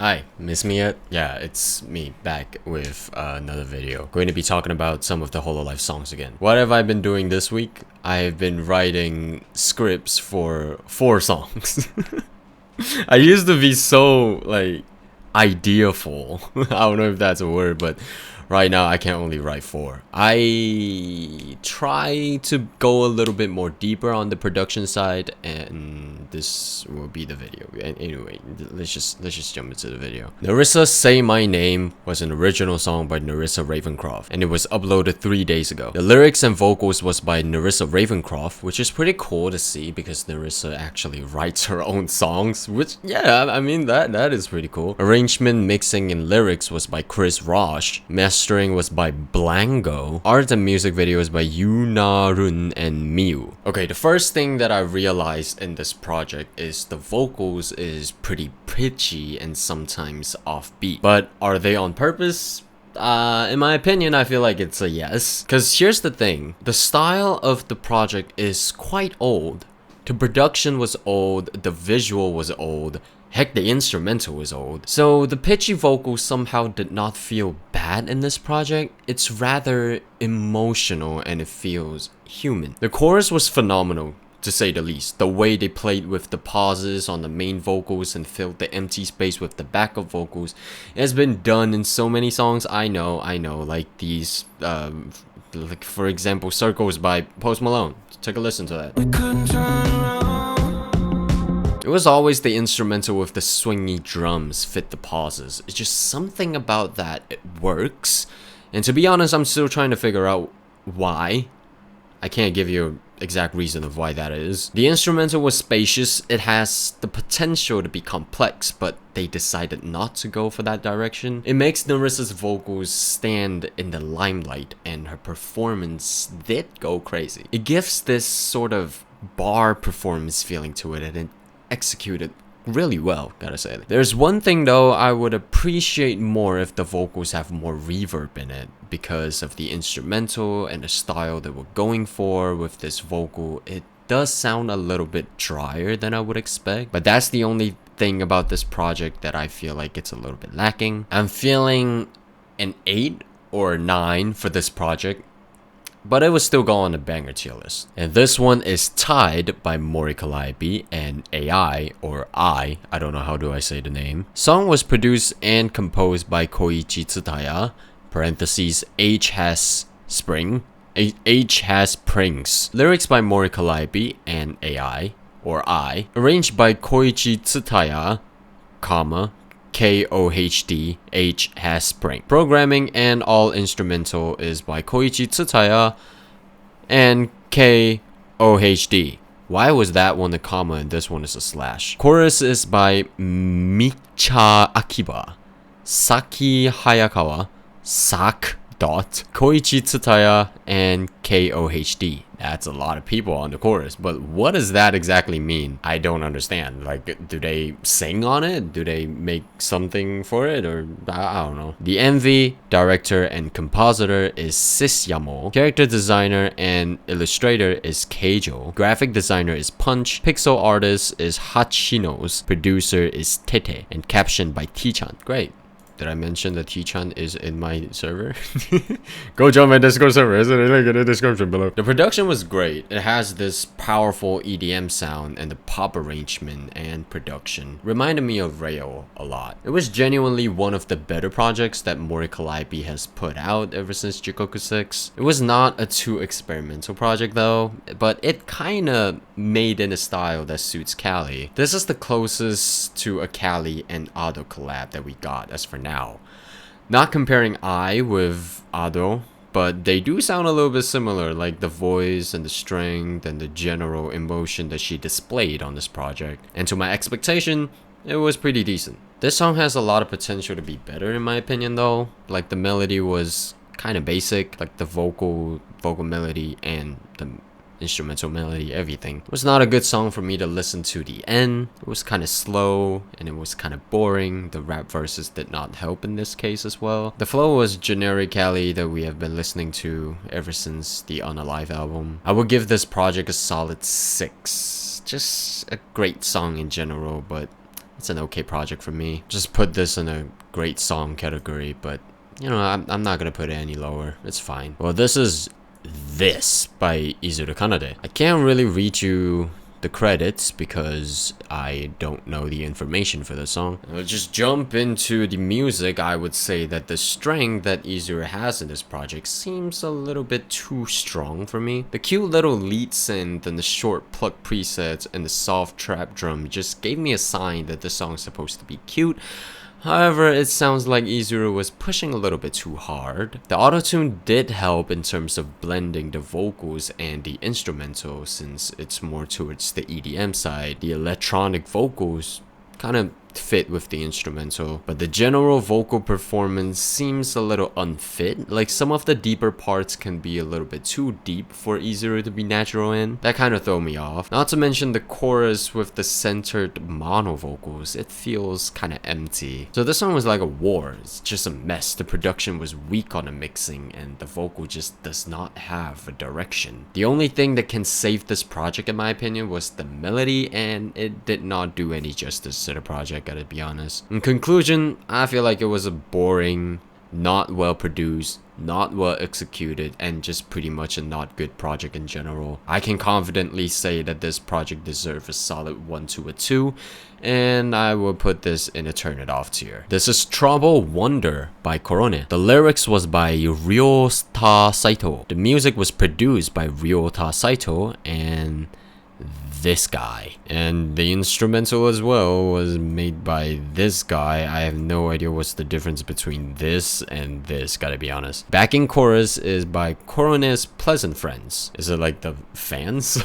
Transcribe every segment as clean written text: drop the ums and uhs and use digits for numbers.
Hi, miss me yet? Yeah, it's me back with another video. Going to be talking about some of the Hololive songs again. What have I been doing this week? I've been writing scripts for 4 songs. I used to be so like ideaful. I don't know if that's a word, but right now I can only write 4. I try to go a little bit more deeper on the production side, and this will be the video. Anyway, let's just jump into the video. Nerissa Say My Name was an original song by Nerissa Ravencroft, and it was uploaded 3 days ago. The lyrics and vocals was by Nerissa Ravencroft, which is pretty cool to see because Nerissa actually writes her own songs, which yeah, I mean that is pretty cool. Arrangement, mixing, and lyrics was by Chris Rosh. Mastering was by Blango. Art and music video is by Yunarun and Miu. Okay, the first thing that I realized in this project is the vocals is pretty pitchy and sometimes offbeat. But are they on purpose? In my opinion, I feel like it's a yes. Cause here's the thing, the style of the project is quite old. The production was old, the visual was old, heck, the instrumental was old. So the pitchy vocals somehow did not feel bad in this project. It's rather emotional and it feels human. The chorus was phenomenal, to say the least. The way they played with the pauses on the main vocals and filled the empty space with the backup vocals has been done in so many songs. I know, like these, like for example, Circles by Post Malone. Take a listen to that. It was always the instrumental with the swingy drums fit the pauses. It's just something about that, it works. And to be honest, I'm still trying to figure out why. I can't give you an exact reason of why that is. The instrumental was spacious. It has the potential to be complex, but they decided not to go for that direction. It makes Nerissa's vocals stand in the limelight, and her performance did go crazy. It gives this sort of bar performance feeling to it, and it executed really well, gotta say. There's one thing though I would appreciate more if the vocals have more reverb in it, because of the instrumental and the style that we're going for with this vocal. It does sound a little bit drier than I would expect, but that's the only thing about this project that I feel like it's a little bit lacking. I'm feeling an 8 or 9 for this project, but it will still go on the banger tier list. And this one is Tied by Mori Calliope and AI, or I don't know how do I say the name. Song was produced and composed by Koichi Tsutaya, parentheses H has spring, H has springs. Lyrics by Mori Calliope and AI, or I. Arranged by Koichi Tsutaya, comma, KOHD, H has spring. Programming and all instrumental is by Koichi Tsutaya and KOHD. Why was that one a comma and this one is a slash? Chorus is by Micha Akiba, Saki Hayakawa, Sak dot Koichi Tsutaya and KOHD. That's a lot of people on the chorus, but what does that exactly mean? I don't understand. Like, do they sing on it? Do they make something for it? Or I don't know. The MV, director, and compositor is Sisyamo. Character designer and illustrator is Keijo. Graphic designer is Punch. Pixel artist is Hachinos. Producer is Tete. And captioned by T-chan. Great. Did I mention that T-chan is in my server? Go join my Discord server, isn't it? Link in the description below. The production was great. It has this powerful EDM sound, and the pop arrangement and production reminded me of Rayo a lot. It was genuinely one of the better projects that Mori Calliope has put out ever since Jikoku 6. It was not a too experimental project though, but it kinda made in a style that suits Callie. This is the closest to a Callie and Ado collab that we got as for now. Not comparing I with Ado, but they do sound a little bit similar, like the voice and the strength and the general emotion that she displayed on this project. And to my expectation, it was pretty decent. This song has a lot of potential to be better in my opinion though. Like the melody was kind of basic, like the vocal melody and the instrumental melody, everything. It was not a good song for me to listen to the end. It was kind of slow and it was kind of boring. The rap verses did not help in this case as well. The flow was generic Callie that we have been listening to ever since the Unalive album. I would give this project a solid 6. Just a great song in general, but it's an okay project for me. Just put this in a great song category, but you know, I'm not gonna put it any lower. It's fine. Well, this is This by Izuru Kanade. I can't really read you the credits because I don't know the information for the song. I'll just jump into the music. I would say that the strength that Izuru has in this project seems a little bit too strong for me. The cute little lead synth and the short pluck presets and the soft trap drum just gave me a sign that the song is supposed to be cute. However, it sounds like Izuru was pushing a little bit too hard. The autotune did help in terms of blending the vocals and the instrumental, since it's more towards the EDM side. The electronic vocals kind of fit with the instrumental, but the general vocal performance seems a little unfit. Like, some of the deeper parts can be a little bit too deep for Izuru to be natural in. That kind of throw me off. Not to mention the chorus with the centered mono vocals, it feels kind of empty. So this one was like a war. It's just a mess. The production was weak on the mixing and the vocal just does not have a direction. The only thing that can save this project in my opinion was the melody, and it did not do any justice to the project, gotta be honest. In conclusion, I feel like it was a boring, not well produced, not well executed, and just pretty much a not good project in general. I can confidently say that this project deserves a solid 1 to a 2, and I will put this in a turn it off tier. This is Trouble Wonder by Korone. The lyrics was by Ryota Saito. The music was produced by Ryota Saito and this guy, and the instrumental as well was made by this guy. I have no idea what's the difference between this and this, gotta be honest. Backing chorus is by Korone's Pleasant Friends. Is it like the fans?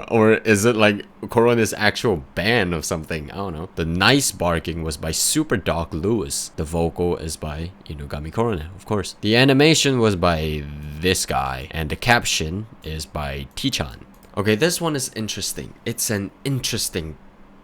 Or is it like Korone's actual band of something? I don't know. The nice barking was by Super Dog Lewis. The vocal is by Inugami Korone, of course. The animation was by this guy, and the caption is by Tichan. Okay, this one is interesting. It's an interesting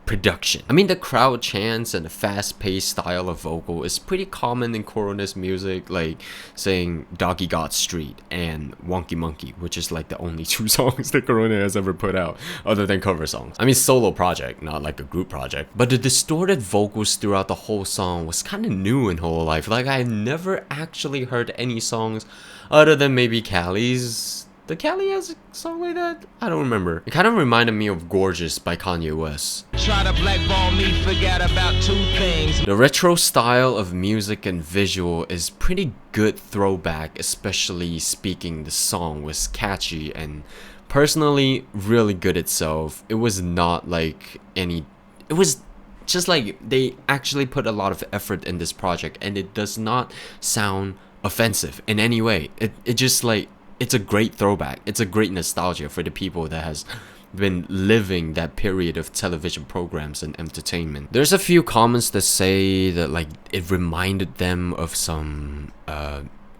production. I mean, the crowd chants and the fast-paced style of vocal is pretty common in Korone's music, like saying Doggy Got Street and Wonky Monkey, which is like the only 2 songs that Korone has ever put out, other than cover songs. I mean, solo project, not like a group project. But the distorted vocals throughout the whole song was kind of new in Hololive. Like, I never actually heard any songs other than maybe Callie's. Did Callie has a song like that? I don't remember. It kind of reminded me of Gorgeous by Kanye West. Try to blackball me, forget about 2 things. The retro style of music and visual is pretty good throwback, especially speaking the song was catchy and personally really good itself. It was not like any... It was just like they actually put a lot of effort in this project, and it does not sound offensive in any way. It just like... It's a great throwback. It's a great nostalgia for the people that has been living that period of television programs and entertainment. There's a few comments that say that like it reminded them of some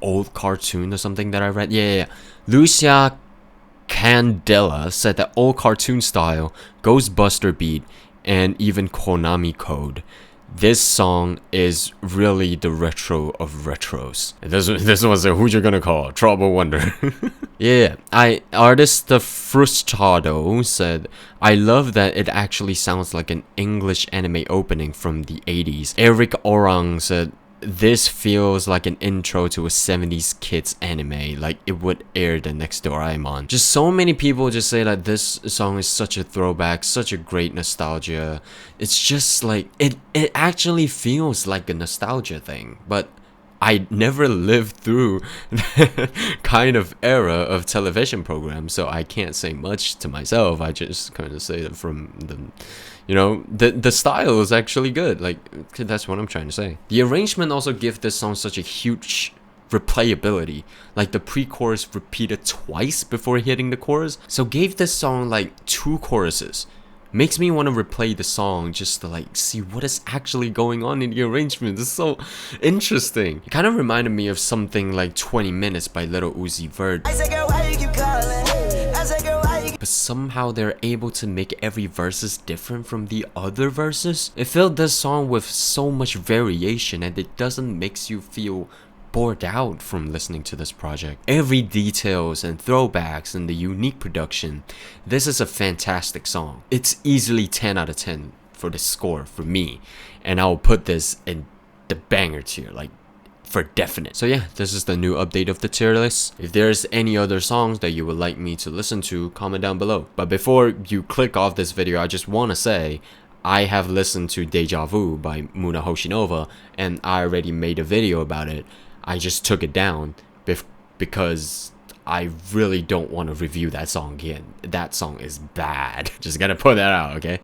old cartoon or something that I read. Yeah. Lucia Candela said that old cartoon style, Ghostbuster beat, and even Konami code. This song is really the retro of retros. This was a who you gonna call Trouble Wonder. Yeah, artist the Frustrado said, I love that it actually sounds like an English anime opening from the 80s. Eric Orang said, this feels like an intro to a 70s kids anime, like it would air the next Doraemon. Just so many people just say that this song is such a throwback, such a great nostalgia. It's just like, it actually feels like a nostalgia thing, but I never lived through that kind of era of television programs, so I can't say much to myself. I just kind of say that from the... the style is actually good. Like, that's what I'm trying to say. The arrangement also gives this song such a huge replayability. Like, the pre-chorus repeated twice before hitting the chorus. So gave this song like 2 choruses. Makes me want to replay the song just to like see what is actually going on in the arrangement. It's so interesting. It kind of reminded me of something like 20 Minutes by Lil Uzi Vert. But somehow they're able to make every verses different from the other verses. It filled this song with so much variation, and it doesn't make you feel bored out from listening to this project. Every details and throwbacks and the unique production. This is a fantastic song. It's easily 10 out of 10 for the score for me, and I'll put this in the banger tier, like for definite. So yeah, this is the new update of the tier list. If there's any other songs that you would like me to listen to, comment down below. But before you click off this video, I just want to say I have listened to Deja Vu by Muna Hoshinova, and I already made a video about it. I just took it down because I really don't want to review that song again. That song is bad. Just gotta put that out, okay?